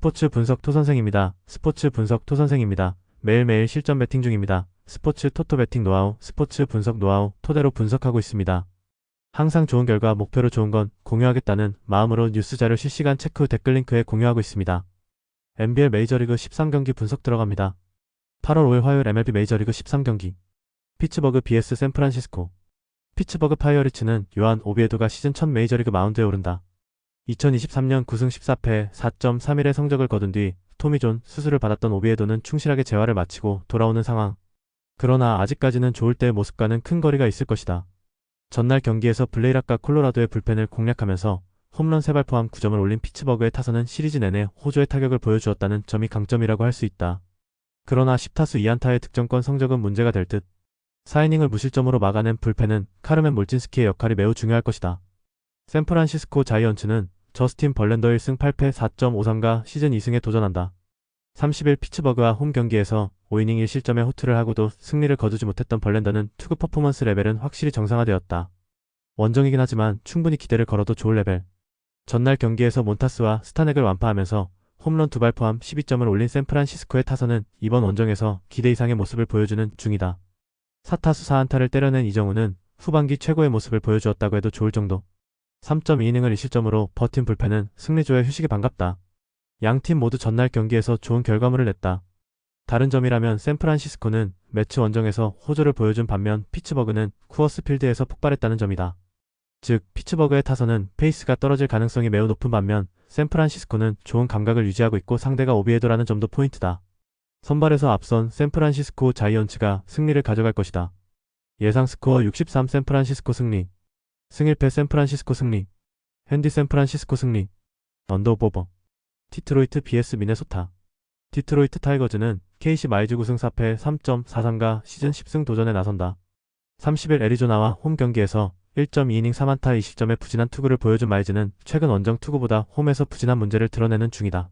스포츠 분석 토선생입니다. 스포츠 분석 토선생입니다. 매일매일 실전 배팅 중입니다. 스포츠 토토 배팅 노하우, 스포츠 분석 노하우 토대로 분석하고 있습니다. 항상 좋은 결과 목표로 좋은 건 공유하겠다는 마음으로 뉴스 자료 실시간 체크 후 댓글 링크에 공유하고 있습니다. NBL 메이저리그 13경기 분석 들어갑니다. 8월 5일 화요일 MLB 메이저리그 13경기 피츠버그 vs 샌프란시스코. 피츠버그 파이어리츠는 요한 오비에도가 시즌 첫 메이저리그 마운드에 오른다. 2023년 9승 14패 4.31의 성적을 거둔 뒤 토미 존 수술을 받았던 오비에도는 충실하게 재활을 마치고 돌아오는 상황. 그러나 아직까지는 좋을 때의 모습과는 큰 거리가 있을 것이다. 전날 경기에서 블레이락과 콜로라도의 불펜을 공략하면서 홈런 3발 포함 9점을 올린 피츠버그의 타선은 시리즈 내내 호조의 타격을 보여주었다는 점이 강점이라고 할 수 있다. 그러나 10타수 2안타의 득점권 성적은 문제가 될 듯. 4이닝을 무실점으로 막아낸 불펜은 카르멘 몰진스키의 역할이 매우 중요할 것이다. 샌프란시스코 자이언츠는 저스틴 벌랜더 1승 8패 4.53가 시즌 2승에 도전한다. 30일 피츠버그와 홈 경기에서 5이닝 1실점의 호투를 하고도 승리를 거두지 못했던 벌랜더는 투구 퍼포먼스 레벨은 확실히 정상화되었다. 원정이긴 하지만 충분히 기대를 걸어도 좋을 레벨. 전날 경기에서 몬타스와 스타넥을 완파하면서 홈런 2발 포함 12점을 올린 샌프란시스코의 타선은 이번 원정에서 기대 이상의 모습을 보여주는 중이다. 4타수 4안타를 때려낸 이정우는 후반기 최고의 모습을 보여주었다고 해도 좋을 정도. 3.2이닝을 1실점으로 버틴 불펜은 승리조의 휴식이 반갑다. 양팀 모두 전날 경기에서 좋은 결과물을 냈다. 다른 점이라면 샌프란시스코는 매치 원정에서 호조를 보여준 반면 피츠버그는 쿠어스 필드에서 폭발했다는 점이다. 즉 피츠버그의 타선은 페이스가 떨어질 가능성이 매우 높은 반면 샌프란시스코는 좋은 감각을 유지하고 있고 상대가 오비에도라는 점도 포인트다. 선발에서 앞선 샌프란시스코 자이언츠가 승리를 가져갈 것이다. 예상 스코어 63 샌프란시스코 승리. 승1패 샌프란시스코 승리. 핸디 샌프란시스코 승리. 언더오버. 디트로이트 vs 미네소타. 디트로이트 타이거즈는 KC 마이즈 9승 4패 3.43가 시즌 10승 도전에 나선다. 30일 애리조나와 홈 경기에서 1.2이닝 3안타 2실점의 부진한 투구를 보여준 마이즈는 최근 원정 투구보다 홈에서 부진한 문제를 드러내는 중이다.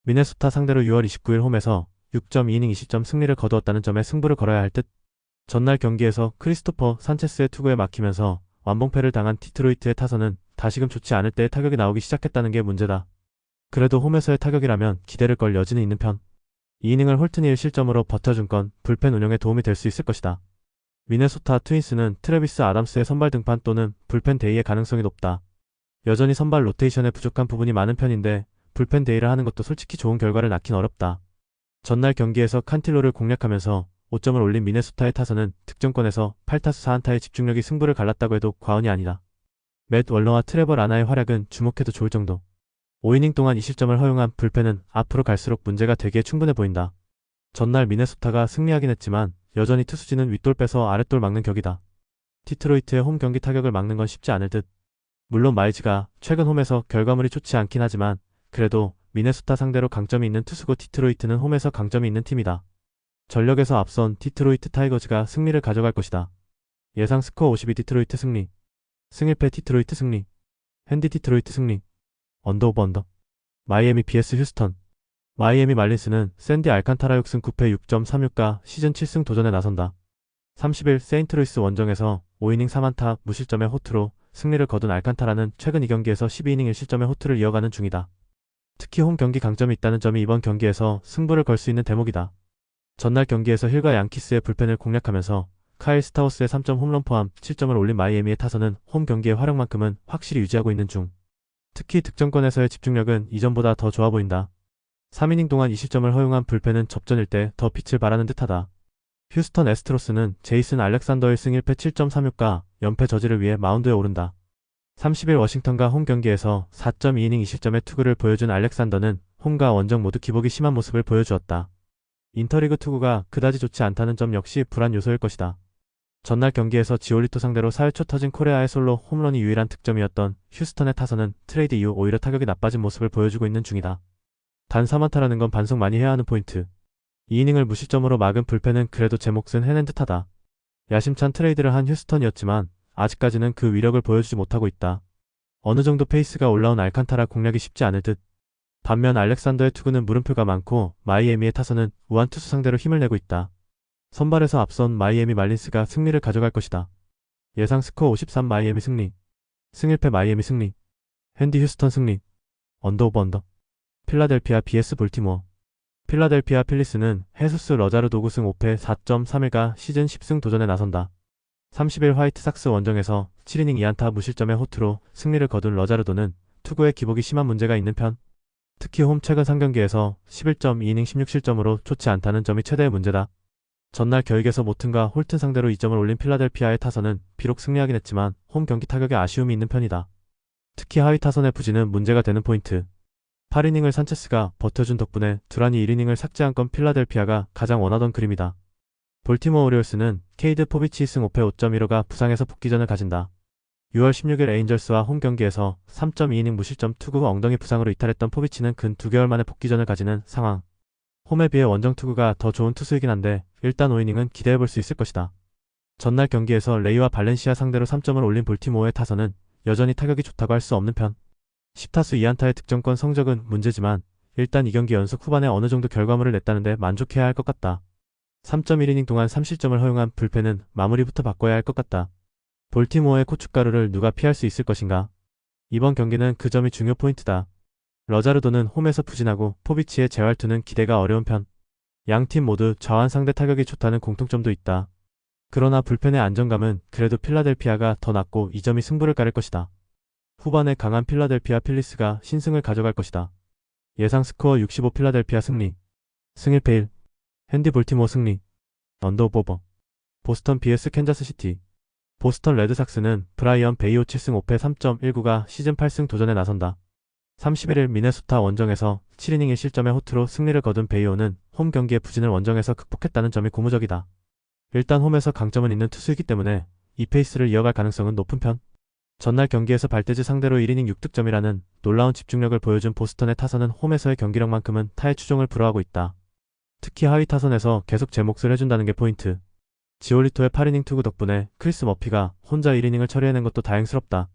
미네소타 상대로 6월 29일 홈에서 6.2이닝 2실점 승리를 거두었다는 점에 승부를 걸어야 할 듯. 전날 경기에서 크리스토퍼 산체스의 투구에 막히면서 완봉패를 당한 디트로이트의 타선은 다시금 좋지 않을 때의 타격이 나오기 시작했다는 게 문제다. 그래도 홈에서의 타격이라면 기대를 걸 여지는 있는 편. 2이닝을 홀튼이 1실점으로 버텨준 건 불펜 운영에 도움이 될 수 있을 것이다. 미네소타 트윈스는 트래비스 아담스의 선발 등판 또는 불펜 데이의 가능성이 높다. 여전히 선발 로테이션에 부족한 부분이 많은 편인데 불펜 데이를 하는 것도 솔직히 좋은 결과를 낳긴 어렵다. 전날 경기에서 칸틸로를 공략하면서 5점을 올린 미네소타의 타선은 득점권에서 8타수 4안타의 집중력이 승부를 갈랐다고 해도 과언이 아니다. 맷 월러와 트레버 라나의 활약은 주목해도 좋을 정도. 5이닝 동안 2실점을 허용한 불펜은 앞으로 갈수록 문제가 되기에 충분해 보인다. 전날 미네소타가 승리하긴 했지만 여전히 투수진은 윗돌 빼서 아랫돌 막는 격이다. 디트로이트의 홈 경기 타격을 막는 건 쉽지 않을 듯. 물론 마이즈가 최근 홈에서 결과물이 좋지 않긴 하지만 그래도 미네소타 상대로 강점이 있는 투수고 디트로이트는 홈에서 강점이 있는 팀이다. 전력에서 앞선 디트로이트 타이거즈가 승리를 가져갈 것이다. 예상 스코어 52 디트로이트 승리. 승1패 디트로이트 승리. 핸디 디트로이트 승리. 언더오버 언더. 마이애미 vs 휴스턴. 마이애미 말린스는 샌디 알칸타라 6승 9패 6.36가 시즌 7승 도전에 나선다. 30일 세인트루이스 원정에서 5이닝 3안타 무실점의 호투로 승리를 거둔 알칸타라는 최근 2경기에서 12이닝 1실점의 호투를 이어가는 중이다. 특히 홈 경기 강점이 있다는 점이 이번 경기에서 승부를 걸 수 있는 대목이다. 전날 경기에서 힐과 양키스의 불펜을 공략하면서 카일 스타우스의 3점 홈런 포함 7점을 올린 마이애미의 타선은 홈 경기의 활약만큼은 확실히 유지하고 있는 중. 특히 득점권에서의 집중력은 이전보다 더 좋아 보인다. 3이닝 동안 2실점을 허용한 불펜은 접전일 때 더 빛을 발하는 듯하다. 휴스턴 애스트로스는 제이슨 알렉산더의 승 1패 7.36가 연패 저지를 위해 마운드에 오른다. 30일 워싱턴과 홈 경기에서 4.2이닝 2실점의 투구를 보여준 알렉산더는 홈과 원정 모두 기복이 심한 모습을 보여주었다. 인터리그 투구가 그다지 좋지 않다는 점 역시 불안 요소일 것이다. 전날 경기에서 지올리토 상대로 4회초 터진 코레아의 솔로 홈런이 유일한 득점이었던 휴스턴의 타선은 트레이드 이후 오히려 타격이 나빠진 모습을 보여주고 있는 중이다. 단 3안타라는 건 반성 많이 해야 하는 포인트. 2이닝을 무실점으로 막은 불펜은 그래도 제 몫은 해낸 듯하다. 야심찬 트레이드를 한 휴스턴이었지만 아직까지는 그 위력을 보여주지 못하고 있다. 어느 정도 페이스가 올라온 알칸타라 공략이 쉽지 않을 듯. 반면 알렉산더의 투구는 물음표가 많고 마이애미의 타선은 우한 투수 상대로 힘을 내고 있다. 선발에서 앞선 마이애미 말린스가 승리를 가져갈 것이다. 예상 스코어 53 마이애미 승리. 승1패 마이애미 승리. 핸디 휴스턴 승리. 언더오버 언더. 필라델피아 vs 볼티모어. 필라델피아 필리스는 헤수스 러자르 도구승 5패 4.31가 시즌 10승 도전에 나선다. 30일 화이트삭스 원정에서 7이닝 2안타 무실점의 호투로 승리를 거둔 러자르도는 투구에 기복이 심한 문제가 있는 편. 특히 홈 최근 3경기에서 11.2이닝 16실점으로 좋지 않다는 점이 최대의 문제다. 전날 겨익에서 모튼과 홀튼 상대로 2점을 올린 필라델피아의 타선은 비록 승리하긴 했지만 홈 경기 타격에 아쉬움이 있는 편이다. 특히 하위 타선의 부진은 문제가 되는 포인트. 8이닝을 산체스가 버텨준 덕분에 두란이 1이닝을 삭제한 건 필라델피아가 가장 원하던 그림이다. 볼티모어 오리올스는 케이드 포비치 승 5패 5.15가 부상에서 복귀전을 가진다. 6월 16일 에인절스와 홈 경기에서 3.2이닝 무실점 투구 엉덩이 부상으로 이탈했던 포비치는 근 2개월 만에 복귀전을 가지는 상황. 홈에 비해 원정 투구가 더 좋은 투수이긴 한데 일단 5이닝은 기대해볼 수 있을 것이다. 전날 경기에서 레이와 발렌시아 상대로 3점을 올린 볼티모어의 타선은 여전히 타격이 좋다고 할 수 없는 편. 10타수 2안타의 득점권 성적은 문제지만 일단 2경기 연속 후반에 어느 정도 결과물을 냈다는데 만족해야 할 것 같다. 3.1이닝 동안 3실점을 허용한 불펜은 마무리부터 바꿔야 할 것 같다. 볼티모어의 고춧가루를 누가 피할 수 있을 것인가? 이번 경기는 그 점이 중요 포인트다. 러자르도는 홈에서 부진하고 포비치의 재활투는 기대가 어려운 편. 양팀 모두 좌완 상대 타격이 좋다는 공통점도 있다. 그러나 불펜의 안정감은 그래도 필라델피아가 더 낮고 이 점이 승부를 가릴 것이다. 후반에 강한 필라델피아 필리스가 신승을 가져갈 것이다. 예상 스코어 65 필라델피아 승리. 승 1패 1. 핸디 볼티모어 승리. 언더오버. 보스턴 vs 캔자스시티. 보스턴 레드삭스는 브라이언 베이오 7승 5패 3.19가 시즌 8승 도전에 나선다. 31일 미네소타 원정에서 7이닝 1실점의 호투로 승리를 거둔 베이오는 홈 경기의 부진을 원정에서 극복했다는 점이 고무적이다. 일단 홈에서 강점은 있는 투수이기 때문에 이 페이스를 이어갈 가능성은 높은 편. 전날 경기에서 발대지 상대로 1이닝 6득점이라는 놀라운 집중력을 보여준 보스턴의 타선은 홈에서의 경기력만큼은 타의 추종을 불허하고 있다. 특히 하위 타선에서 계속 제 몫을 해준다는 게 포인트. 지올리토의 8이닝 투구 덕분에 크리스 머피가 혼자 1이닝을 처리해낸 것도 다행스럽다.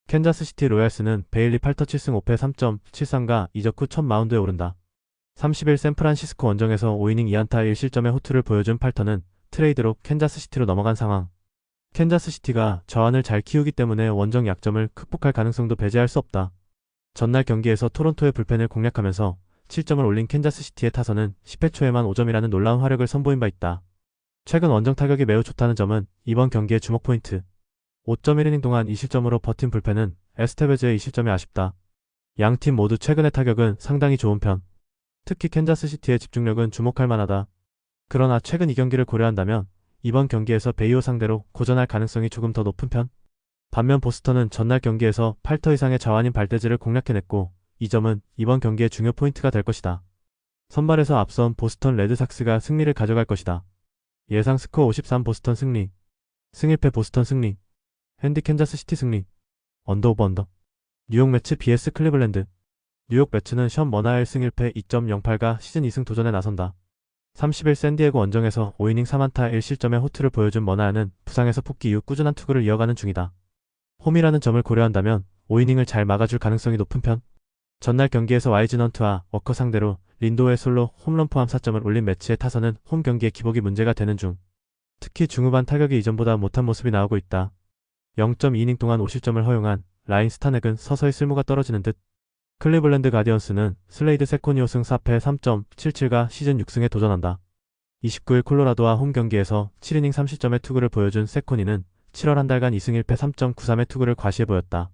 캔자스시티 로얄스는 베일리 8터 7승 5패 3.73가 이적 후 첫 마운드에 오른다. 30일 샌프란시스코 원정에서 5이닝 2안타 1실점의 호투를 보여준 팔터는 트레이드로 캔자스시티로 넘어간 상황. 캔자스시티가 좌완을 잘 키우기 때문에 원정 약점을 극복할 가능성도 배제할 수 없다. 전날 경기에서 토론토의 불펜을 공략하면서 7점을 올린 캔자스시티의 타선은 10회 초에만 5점이라는 놀라운 화력을 선보인 바 있다. 최근 원정 타격이 매우 좋다는 점은 이번 경기의 주목 포인트. 5.1이닝 동안 2실점으로 버틴 불펜은 에스테베즈의 2실점이 아쉽다. 양팀 모두 최근의 타격은 상당히 좋은 편. 특히 캔자스시티의 집중력은 주목할 만하다. 그러나 최근 2경기를 고려한다면 이번 경기에서 베이오 상대로 고전할 가능성이 조금 더 높은 편. 반면 보스턴은 전날 경기에서 8터 이상의 좌완인 발대지를 공략해냈고 이 점은 이번 경기의 중요 포인트가 될 것이다. 선발에서 앞선 보스턴 레드삭스가 승리를 가져갈 것이다. 예상 스코어 53 보스턴 승리. 승 1패 보스턴 승리. 핸디 캔자스시티 승리. 언더오버 언더. 뉴욕 매츠 vs 클리블랜드. 뉴욕 매츠는 션 머나엘 승 1패 2.08가 시즌 2승 도전에 나선다. 30일 샌디에고 원정에서 5이닝 3안타 1실점의 호투를 보여준 머나야는 부상에서 복귀 이후 꾸준한 투구를 이어가는 중이다. 홈이라는 점을 고려한다면 5이닝을 잘 막아줄 가능성이 높은 편. 전날 경기에서 와이즈넌트와 워커 상대로 린도의 솔로 홈런 포함 4점을 올린 매치의 타선은 홈 경기의 기복이 문제가 되는 중. 특히 중후반 타격이 이전보다 못한 모습이 나오고 있다. 0.2이닝 동안 5실점을 허용한 라인 스타넥은 서서히 쓸모가 떨어지는 듯. 클리블랜드 가디언스는 슬레이드 세코니오 승 4패 3.77가 시즌 6승에 도전한다. 29일 콜로라도와 홈 경기에서 7이닝 3실점의 투구를 보여준 세코니는 7월 한 달간 2승 1패 3.93의 투구를 과시해 보였다.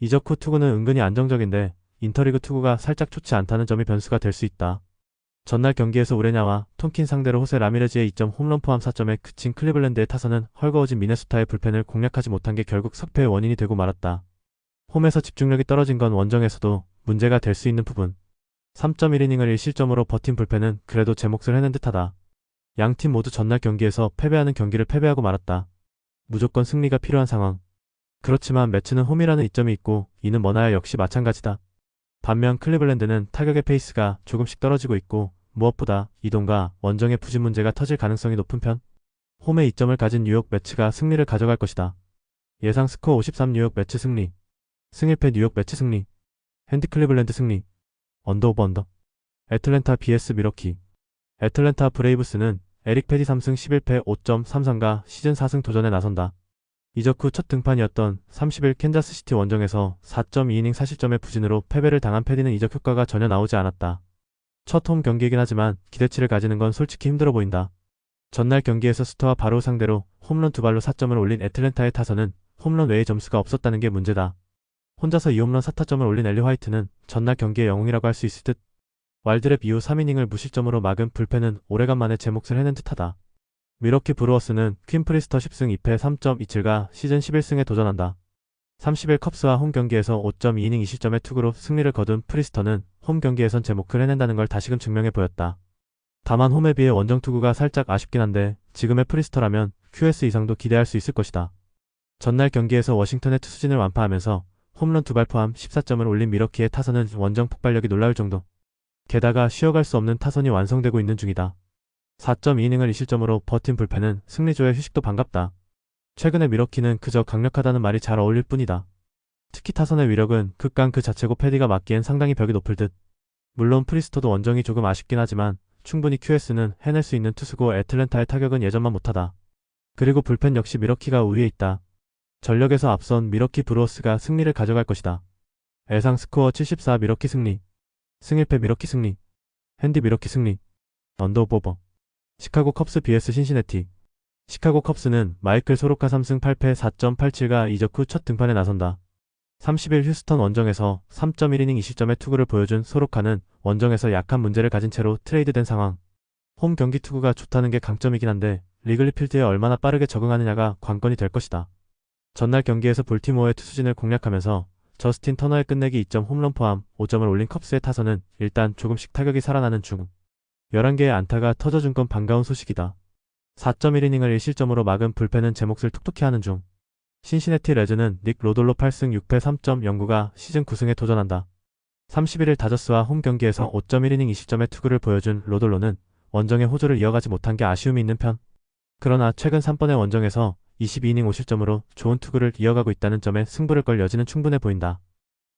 이적 후 투구는 은근히 안정적인데 인터리그 투구가 살짝 좋지 않다는 점이 변수가 될 수 있다. 전날 경기에서 우레냐와 톰킨 상대로 호세 라미레즈의 2점 홈런 포함 4점에 그친 클리블랜드의 타선은 헐거워진 미네소타의 불펜을 공략하지 못한 게 결국 석패의 원인이 되고 말았다. 홈에서 집중력이 떨어진 건 원정에서도 문제가 될 수 있는 부분. 3.1이닝을 1실점으로 버틴 불펜은 그래도 제 몫을 해낸 듯하다. 양팀 모두 전날 경기에서 패배하는 경기를 패배하고 말았다. 무조건 승리가 필요한 상황. 그렇지만 매치는 홈이라는 이점이 있고 이는 머나야 역시 마찬가지다. 반면 클리블랜드는 타격의 페이스가 조금씩 떨어지고 있고 무엇보다 이동과 원정의 부진 문제가 터질 가능성이 높은 편. 홈에 이점을 가진 뉴욕 매치가 승리를 가져갈 것이다. 예상 스코어 53 뉴욕 매치 승리. 승 1패 뉴욕 매치 승리. 핸디 클리블랜드 승리. 언더오버 언더. 애틀랜타 vs 미러키. 애틀랜타 브레이브스는 에릭 패디 3승 11패 5.33가 시즌 4승 도전에 나선다. 이적 후 첫 등판이었던 30일 캔자스시티 원정에서 4.2이닝 4실점의 부진으로 패배를 당한 패디는 이적 효과가 전혀 나오지 않았다. 첫 홈 경기이긴 하지만 기대치를 가지는 건 솔직히 힘들어 보인다. 전날 경기에서 스터와 바로 상대로 홈런 2발로 4점을 올린 애틀랜타의 타선은 홈런 외의 점수가 없었다는 게 문제다. 혼자서 2홈런 4타점을 올린 엘리 화이트는 전날 경기의 영웅이라고 할 수 있을 듯. 와일드랩 이후 3이닝을 무실점으로 막은 불펜은 오래간만에 제 몫을 해낸 듯하다. 미러키 브루어스는 퀸 프리스터 10승 2패 3.27가 시즌 11승에 도전한다. 30일 컵스와 홈 경기에서 5.2이닝 2실점의 투구로 승리를 거둔 프리스터는 홈 경기에선 제 몫을 해낸다는 걸 다시금 증명해 보였다. 다만 홈에 비해 원정 투구가 살짝 아쉽긴 한데 지금의 프리스터라면 QS 이상도 기대할 수 있을 것이다. 전날 경기에서 워싱턴의 투수진을 완파하면서 홈런 2발 포함 14점을 올린 미러키의 타선은 원정 폭발력이 놀라울 정도. 게다가 쉬어갈 수 없는 타선이 완성되고 있는 중이다. 4.2이닝을 2실점으로 버틴 불펜은 승리조의 휴식도 반갑다. 최근에 미러키는 그저 강력하다는 말이 잘 어울릴 뿐이다. 특히 타선의 위력은 극강 그 자체고 패디가 맞기엔 상당히 벽이 높을 듯. 물론 프리스터도 원정이 조금 아쉽긴 하지만 충분히 QS는 해낼 수 있는 투수고 애틀랜타의 타격은 예전만 못하다. 그리고 불펜 역시 미러키가 우위에 있다. 전력에서 앞선 미러키 브루어스가 승리를 가져갈 것이다. 예상 스코어 74 미러키 승리. 승1패 미러키 승리. 핸디 미러키 승리. 언더오버. 시카고 컵스 vs 신시내티. 시카고 컵스는 마이클 소로카 3승 8패 4.87가 이적 후 첫 등판에 나선다. 30일 휴스턴 원정에서 3.1이닝 2실점의 투구를 보여준 소로카는 원정에서 약한 문제를 가진 채로 트레이드된 상황. 홈 경기 투구가 좋다는 게 강점이긴 한데 리글리 필드에 얼마나 빠르게 적응하느냐가 관건이 될 것이다. 전날 경기에서 볼티모어의 투수진을 공략하면서 저스틴 터너의 끝내기 2점 홈런 포함 5점을 올린 컵스의 타선은 일단 조금씩 타격이 살아나는 중. 11개의 안타가 터져준 건 반가운 소식이다. 4.1이닝을 1실점으로 막은 불펜은 제 몫을 톡톡히 하는 중. 신시내티 레즈는 닉 로돌로 8승 6패 3.09가 시즌 9승에 도전한다. 31일 다저스와 홈 경기에서 5.1이닝 2실점의 투구를 보여준 로돌로는 원정의 호조를 이어가지 못한 게 아쉬움이 있는 편. 그러나 최근 3번의 원정에서 22이닝 5실점으로 좋은 투구를 이어가고 있다는 점에 승부를 걸 여지는 충분해 보인다.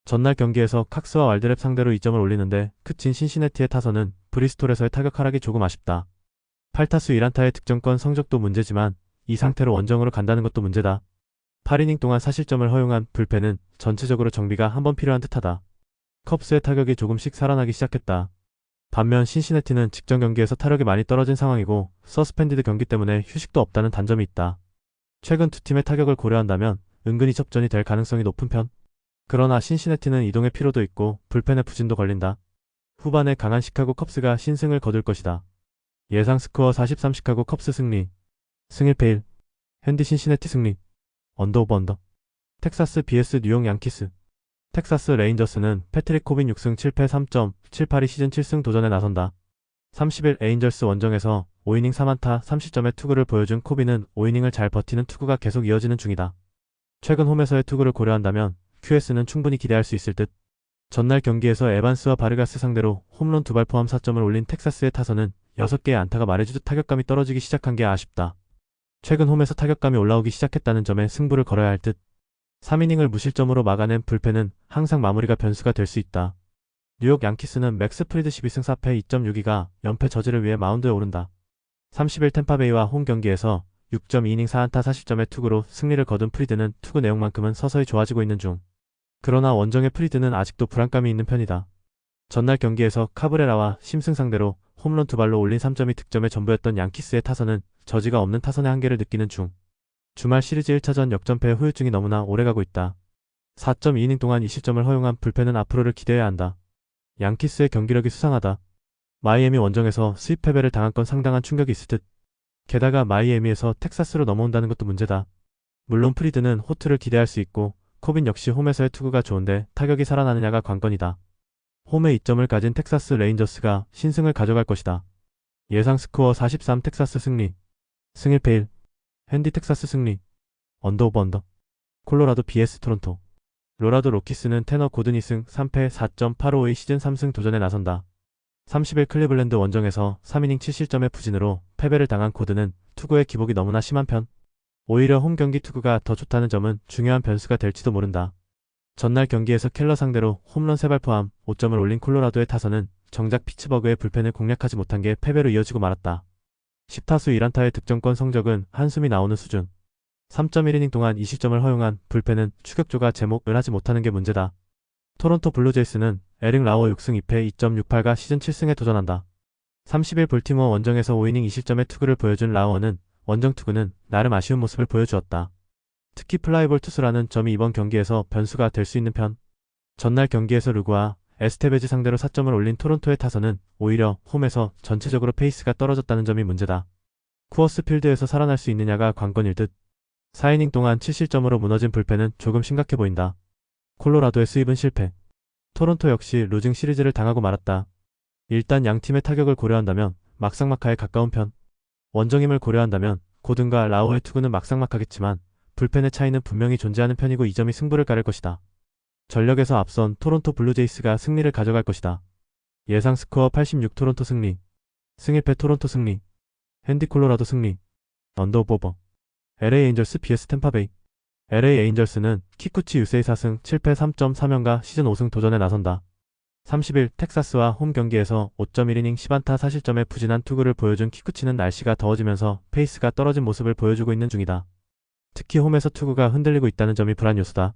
전날 경기에서 칵스와 와일드랩 상대로 2점을 올리는데 그친 신시내티의 타선은 브리스톨에서의 타격 하락이 조금 아쉽다. 8타수 1안타의 득점권 성적도 문제지만 이 상태로 원정으로 간다는 것도 문제다. 8이닝 동안 4실점을 허용한 불펜은 전체적으로 정비가 한번 필요한 듯하다. 컵스의 타격이 조금씩 살아나기 시작했다. 반면 신시내티는 직전 경기에서 타력이 많이 떨어진 상황이고 서스펜디드 경기 때문에 휴식도 없다는 단점이 있다. 최근 두 팀의 타격을 고려한다면 은근히 접전이 될 가능성이 높은 편. 그러나 신시내티는 이동의 피로도 있고 불펜의 부진도 걸린다. 후반에 강한 시카고 컵스가 신승을 거둘 것이다. 예상 스코어 43 시카고 컵스 승리. 승1패 1. 핸디 신시내티 승리. 언더오버 언더. 텍사스 vs 뉴욕 양키스. 텍사스 레인저스는 패트릭 코빈 6승 7패 3.78이 시즌 7승 도전에 나선다. 30일 에인절스 원정에서 5이닝 3안타 3실점의 투구를 보여준 코빈은 5이닝을 잘 버티는 투구가 계속 이어지는 중이다. 최근 홈에서의 투구를 고려한다면 QS는 충분히 기대할 수 있을 듯. 전날 경기에서 에반스와 바르가스 상대로 홈런 2발 포함 4점을 올린 텍사스의 타선은 6개의 안타가 말해주듯 타격감이 떨어지기 시작한 게 아쉽다. 최근 홈에서 타격감이 올라오기 시작했다는 점에 승부를 걸어야 할 듯. 3이닝을 무실점으로 막아낸 불펜은 항상 마무리가 변수가 될 수 있다. 뉴욕 양키스는 맥스 프리드 12승 4패 2.62가 연패 저지를 위해 마운드에 오른다. 30일 템파베이와 홈 경기에서 6.2이닝 4안타 4실점의 투구로 승리를 거둔 프리드는 투구 내용만큼은 서서히 좋아지고 있는 중. 그러나 원정의 프리드는 아직도 불안감이 있는 편이다. 전날 경기에서 카브레라와 심승 상대로 홈런 2발로 올린 3점이 득점의 전부였던 양키스의 타선은 저지가 없는 타선의 한계를 느끼는 중. 주말 시리즈 1차전 역전패의 후유증이 너무나 오래가고 있다. 4.2이닝 동안 2실점을 허용한 불펜은 앞으로를 기대해야 한다. 양키스의 경기력이 수상하다. 마이애미 원정에서 수입 패배를 당한 건 상당한 충격이 있을 듯. 게다가 마이애미에서 텍사스로 넘어온다는 것도 문제다. 물론 프리드는 호투를 기대할 수 있고 코빈 역시 홈에서의 투구가 좋은데 타격이 살아나느냐가 관건이다. 홈에 2점을 가진 텍사스 레인저스가 신승을 가져갈 것이다. 예상 스코어 43 텍사스 승리. 승1패 1. 핸디 텍사스 승리. 언더오버 언더. 콜로라도 vs 토론토. 로라도 로키스는 테너 고든 2승 3패 4.85의 시즌 3승 도전에 나선다. 30일 클리블랜드 원정에서 3이닝 7실점의 부진으로 패배를 당한 고든은 투구의 기복이 너무나 심한 편. 오히려 홈 경기 투구가 더 좋다는 점은 중요한 변수가 될지도 모른다. 전날 경기에서 켈러 상대로 홈런 3발 포함 5점을 올린 콜로라도의 타선은 정작 피츠버그의 불펜을 공략하지 못한 게 패배로 이어지고 말았다. 10타수 1안타의 득점권 성적은 한숨이 나오는 수준. 3.1이닝 동안 2실점을 허용한 불펜은 추격조가 제목을 하지 못하는 게 문제다. 토론토 블루제이스는 에릭 라워 6승 2패 2.68가 시즌 7승에 도전한다. 30일 볼티모어 원정에서 5이닝 2실점의 투구를 보여준 라워는 원정 투구는 나름 아쉬운 모습을 보여주었다. 특히 플라이볼 투수라는 점이 이번 경기에서 변수가 될 수 있는 편. 전날 경기에서 르구와 에스테베즈 상대로 4점을 올린 토론토의 타선은 오히려 홈에서 전체적으로 페이스가 떨어졌다는 점이 문제다. 쿠어스 필드에서 살아날 수 있느냐가 관건일 듯. 4이닝 동안 7실점으로 무너진 불펜은 조금 심각해 보인다. 콜로라도의 수입은 실패. 토론토 역시 루징 시리즈를 당하고 말았다. 일단 양팀의 타격을 고려한다면 막상막하에 가까운 편. 원정임을 고려한다면 고든과 라오의 투구는 막상막하겠지만 불펜의 차이는 분명히 존재하는 편이고 이 점이 승부를 가를 것이다. 전력에서 앞선 토론토 블루제이스가 승리를 가져갈 것이다. 예상 스코어 86 토론토 승리. 승1패 토론토 승리. 핸디 콜로라도 승리. 언더오버. LA 에인절스 vs 템파베이. LA 에인절스는 키쿠치 유세이 4승 7패 3.3연가 시즌 5승 도전에 나선다. 30일 텍사스와 홈 경기에서 5.1이닝 10안타 4실점의 부진한 투구를 보여준 키쿠치는 날씨가 더워지면서 페이스가 떨어진 모습을 보여주고 있는 중이다. 특히 홈에서 투구가 흔들리고 있다는 점이 불안 요소다.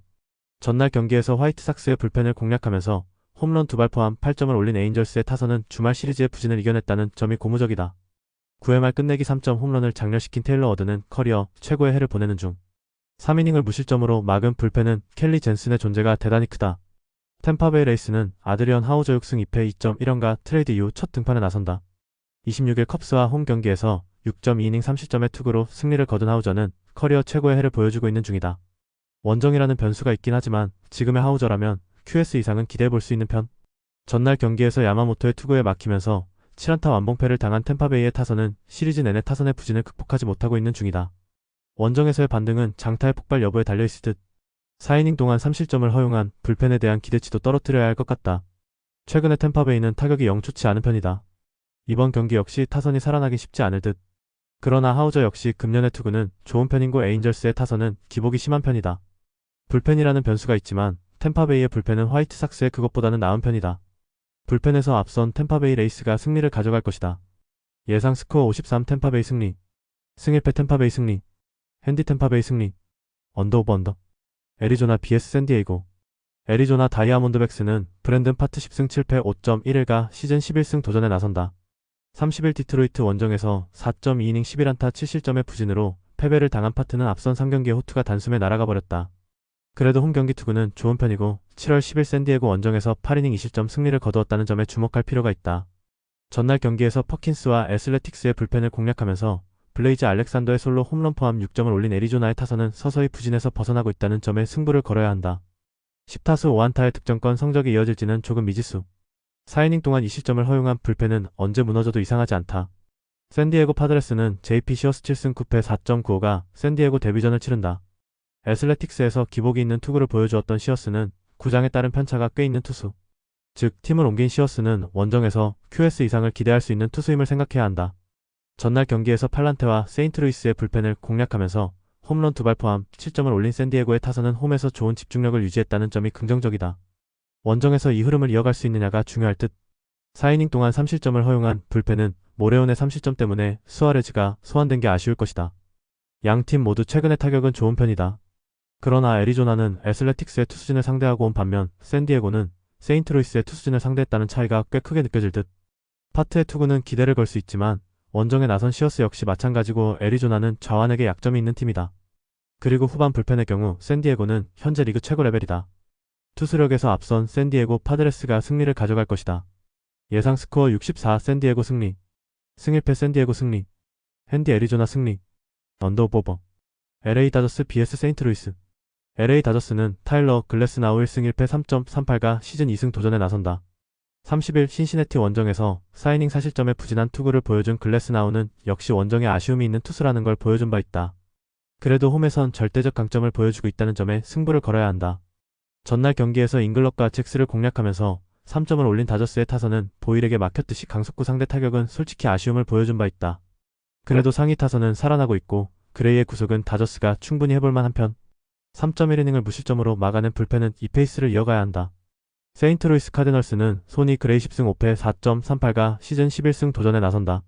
전날 경기에서 화이트삭스의 불펜을 공략하면서 홈런 2발 포함 8점을 올린 에인절스의 타선은 주말 시리즈의 부진을 이겨냈다는 점이 고무적이다. 9회 말 끝내기 3점 홈런을 장렬시킨 테일러 어드는 커리어 최고의 해를 보내는 중. 3이닝을 무실점으로 막은 불펜은 켈리 젠슨의 존재가 대단히 크다. 템파베이 레이스는 아드리언 하우저 6승 2패 2.1연가 트레이드 이후 첫 등판에 나선다. 26일 컵스와 홈 경기에서 6.2이닝 3실점의 투구로 승리를 거둔 하우저는 커리어 최고의 해를 보여주고 있는 중이다. 원정이라는 변수가 있긴 하지만 지금의 하우저라면 QS 이상은 기대해볼 수 있는 편. 전날 경기에서 야마모토의 투구에 막히면서 7안타 완봉패를 당한 템파베이의 타선은 시리즈 내내 타선의 부진을 극복하지 못하고 있는 중이다. 원정에서의 반등은 장타의 폭발 여부에 달려있을 듯. 4이닝 동안 3실점을 허용한 불펜에 대한 기대치도 떨어뜨려야 할 것 같다. 최근에 템파베이는 타격이 영 좋지 않은 편이다. 이번 경기 역시 타선이 살아나기 쉽지 않을 듯. 그러나 하우저 역시 금년의 투구는 좋은 편이고 에인절스의 타선은 기복이 심한 편이다. 불펜이라는 변수가 있지만 템파베이의 불펜은 화이트삭스의 그것보다는 나은 편이다. 불펜에서 앞선 템파베이 레이스가 승리를 가져갈 것이다. 예상 스코어 53 템파베이 승리. 승1패 템파베이 승리. 핸디 템파베이 승리. 언더오버 언더. 애리조나 vs 샌디에이고. 애리조나 다이아몬드백스는 브랜든 파트 10승 7패 5.1일가 시즌 11승 도전에 나선다. 30일 디트로이트 원정에서 4.2이닝 11안타 7실점의 부진으로 패배를 당한 파트는 앞선 3경기의 호투가 단숨에 날아가 버렸다. 그래도 홈경기 투구는 좋은 편이고 7월 10일 샌디에고 원정에서 8이닝 2실점 승리를 거두었다는 점에 주목할 필요가 있다. 전날 경기에서 퍼킨스와 애슬레틱스의 불펜을 공략하면서 블레이즈 알렉산더의 솔로 홈런 포함 6점을 올린 애리조나의 타선은 서서히 부진에서 벗어나고 있다는 점에 승부를 걸어야 한다. 10타수 5안타의 득점권 성적이 이어질지는 조금 미지수. 4이닝 동안 2실점을 허용한 불펜은 언제 무너져도 이상하지 않다. 샌디에고 파드레스는 JP 시어스 7승 9패 4.95가 샌디에고 데뷔전을 치른다. 애슬레틱스에서 기복이 있는 투구를 보여주었던 시어스는 구장에 따른 편차가 꽤 있는 투수. 즉 팀을 옮긴 시어스는 원정에서 QS 이상을 기대할 수 있는 투수임을 생각해야 한다. 전날 경기에서 팔란테와 세인트루이스의 불펜을 공략하면서 홈런 2발 포함 7점을 올린 샌디에고의 타선은 홈에서 좋은 집중력을 유지했다는 점이 긍정적이다. 원정에서 이 흐름을 이어갈 수 있느냐가 중요할 듯. 4이닝 동안 3실점을 허용한 불펜은 모레온의 3실점 때문에 수아레즈가 소환된 게 아쉬울 것이다. 양팀 모두 최근의 타격은 좋은 편이다. 그러나 애리조나는 애슬레틱스의 투수진을 상대하고 온 반면 샌디에고는 세인트루이스의 투수진을 상대했다는 차이가 꽤 크게 느껴질 듯. 파트의 투구는 기대를 걸 수 있지만 원정에 나선 시어스 역시 마찬가지고 애리조나는 좌완에게 약점이 있는 팀이다. 그리고 후반 불펜의 경우 샌디에고는 현재 리그 최고 레벨이다. 투수력에서 앞선 샌디에고 파드레스가 승리를 가져갈 것이다. 예상 스코어 64 샌디에고 승리. 승1패 샌디에고 승리. 핸디 애리조나 승리. 언더오버. LA 다저스 vs 세인트루이스. LA 다저스는 타일러 글래스나우 1승 1패 3.38가 시즌 2승 도전에 나선다. 30일 신시내티 원정에서 4이닝 4실점의 부진한 투구를 보여준 글래스나우는 역시 원정에 아쉬움이 있는 투수라는 걸 보여준 바 있다. 그래도 홈에선 절대적 강점을 보여주고 있다는 점에 승부를 걸어야 한다. 전날 경기에서 잉글럽과 잭스를 공략하면서 3점을 올린 다저스의 타선은 보일에게 막혔듯이 강속구 상대 타격은 솔직히 아쉬움을 보여준 바 있다. 그래도 상위 타선은 살아나고 있고 그레이의 구속은 다저스가 충분히 해볼만 한편. 3.1이닝을 무실점으로 막아낸 불펜은 이 페이스를 이어가야 한다. 세인트루이스 카디널스는 소니 그레이 10승 5패 4.38가 시즌 11승 도전에 나선다.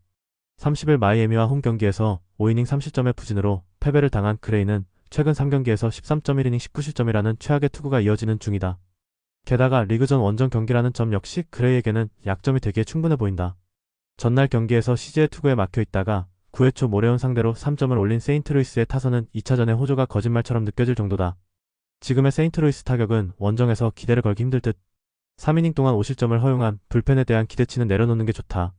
30일 마이애미와 홈 경기에서 5이닝 3실점의 부진으로 패배를 당한 그레이는 최근 3경기에서 13.1이닝 19실점이라는 최악의 투구가 이어지는 중이다. 게다가 리그전 원정 경기라는 점 역시 그레이에게는 약점이 되기에 충분해 보인다. 전날 경기에서 CJ의 투구에 막혀 있다가 9회 초 모레온 상대로 3점을 올린 세인트루이스의 타선은 2차전의 호조가 거짓말처럼 느껴질 정도다. 지금의 세인트루이스 타격은 원정에서 기대를 걸기 힘들 듯. 3이닝 동안 5실점을 허용한 불펜에 대한 기대치는 내려놓는 게 좋다.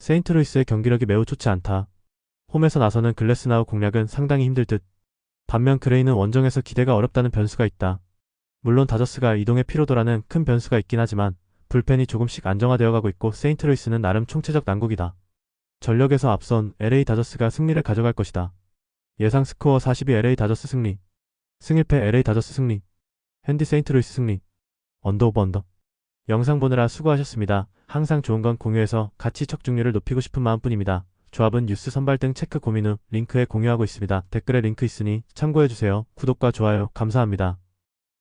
세인트루이스의 경기력이 매우 좋지 않다. 홈에서 나서는 글래스나우 공략은 상당히 힘들 듯. 반면 그레이는 원정에서 기대가 어렵다는 변수가 있다. 물론 다저스가 이동의 피로도라는 큰 변수가 있긴 하지만 불펜이 조금씩 안정화되어 가고 있고 세인트루이스는 나름 총체적 난국이다. 전력에서 앞선 LA 다저스가 승리를 가져갈 것이다. 예상 스코어 42 LA 다저스 승리. 승일패 LA 다저스 승리. 핸디 세인트루이스 승리. 언더 오버 언더. 영상 보느라 수고하셨습니다. 항상 좋은 건 공유해서 같이 척중률을 높이고 싶은 마음뿐입니다. 조합은 뉴스 선발 등 체크 고민 후 링크에 공유하고 있습니다. 댓글에 링크 있으니 참고해주세요. 구독과 좋아요 감사합니다.